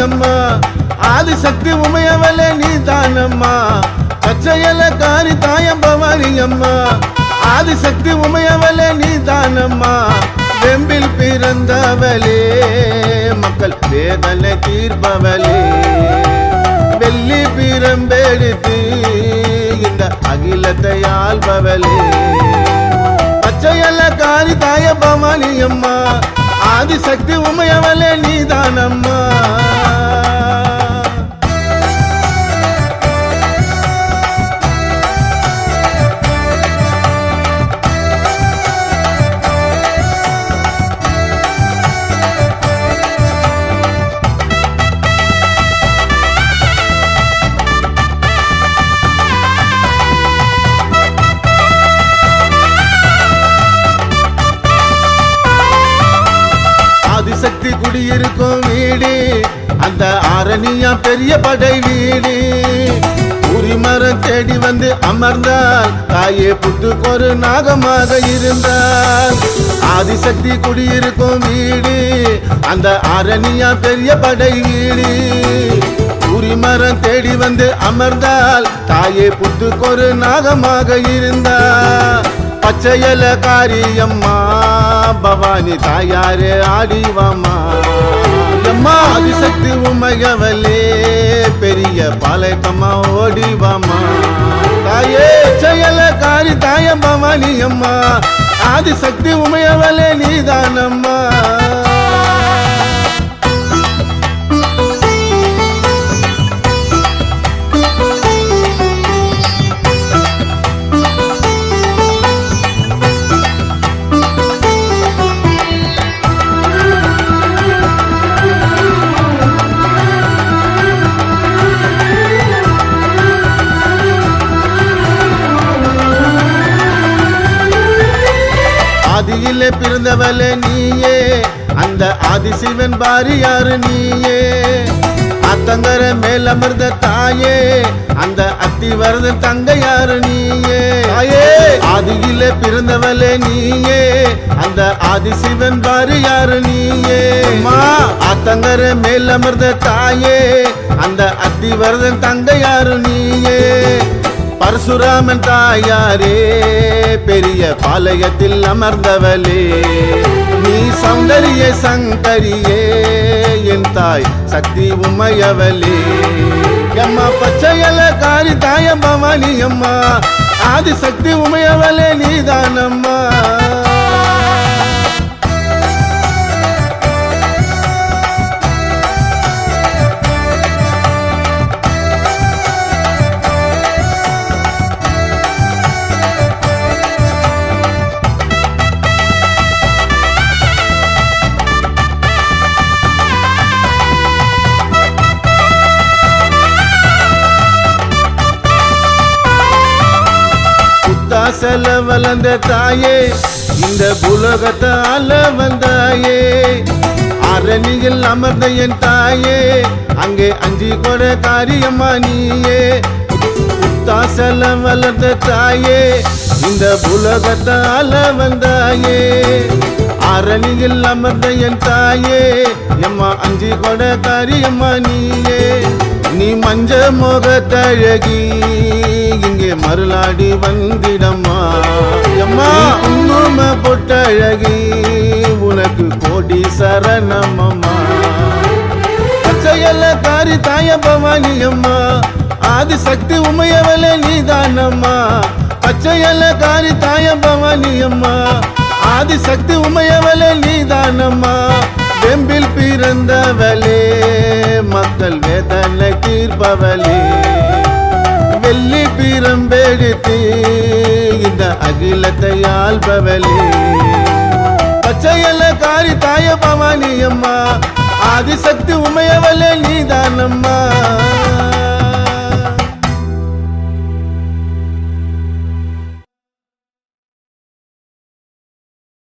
அம்மா ஆதிசக்தி உமையவளே நீதானம்மா பச்சையல காரி தாயம் பவானி அம்மா ஆதிசக்தி உமையவளே நீதானம்மா வெம்பில் பிறந்தவளே மக்கள் வேதனை தீர்ப்பவளே வெள்ளி பிரம்பெடுத்து இந்த அகிலத்தை ஆள்பவளே பச்சையல்ல காரி தாய பவானி அம்மா ஆதிசக்தி உமையவளே நீதானம்மா ஆதிசக்தி குடியிருக்கும் வீடு அந்த ஆரணியா பெரிய படை வீடு உரிமரம் தேடி வந்து அமர்ந்தால் தாயே புத்துக்கொரு நாகமாக இருந்தால் ஆதிசக்தி குடியிருக்கும் வீடு அந்த ஆரணியா பெரிய படை வீடு உரிமரம் தேடி வந்து அமர்ந்தால் தாயே புத்துக்கொரு நாகமாக இருந்தால் பச்சையல காரியம்மா பவானி தாயாரே ஆடிவாமா அம்மா ஆதிசக்தி உமையவளே பெரிய பாளையத்தம்மா ஓடிவாமா தாயே பச்சையல காரி தாய பவானி அம்மா ஆதிசக்தி உமையவளே நீதானம்மா ஆதியிலே பிறந்தவளே நீயே அந்த ஆதிசிவன் பாரியாரு நீயே அத்தங்கர மேல் அமர்ந்த தாயே அந்த அத்திவரத தங்கையாரு நீயே தாயே ஆதியிலே பிறந்தவளே நீயே அந்த ஆதிசிவன் பாரியாரு நீயே அத்தங்கர மேல் அமர்ந்த தாயே அந்த அத்திவரதன் தங்கையாரு நீயே பரசுராமன் தாயாரே பெரிய பாளையத்தில் அமர்ந்தவளே நீ சௌந்தரிய சங்கரியே என் தாய் சக்தி உமையவளே அம்மா பச்சையல காரி தாய பவானி அம்மா ஆதிசக்தி உமையவளே நீதானம்மா செல வளர்ந்த தாயே இந்த புலகத்தால வந்தாயே அரணியில் அமர்ந்த என் தாயே அங்கே அஞ்சி கொட காரியம்மா நீயே செல வளர்ந்த தாயே இந்த புலகத்தால வந்தாயே அரணியில் அமர்ந்த என் தாயே எம்மா அஞ்சி கொட காரியம்மா நீயே நீ மஞ்ச முகத்தழகி இங்கே மருளாடி வந்திடம்மா அம்மா குங்கும பொட்டழகி உனக்கு கோடி சரணமம்மா பச்சையல்ல காரி தாய பவானி அம்மா ஆதிசக்தி உமையவளே நீதானம்மா பச்சையல்ல காரி தாய பவானி அம்மா ஆதிசக்தி உமையவளே நீதானம்மா வெம்பில் பிறந்தவளே மக்கள் வேதனை தீர்ப்பவளே வெள்ளி பிரம்பெடுத்து இந்த அகிலத்தை ஆள்பவளே பச்சையல்ல காரி தாய பவானி அம்மா ஆதிசக்தி உமையவளே நீதானம்மா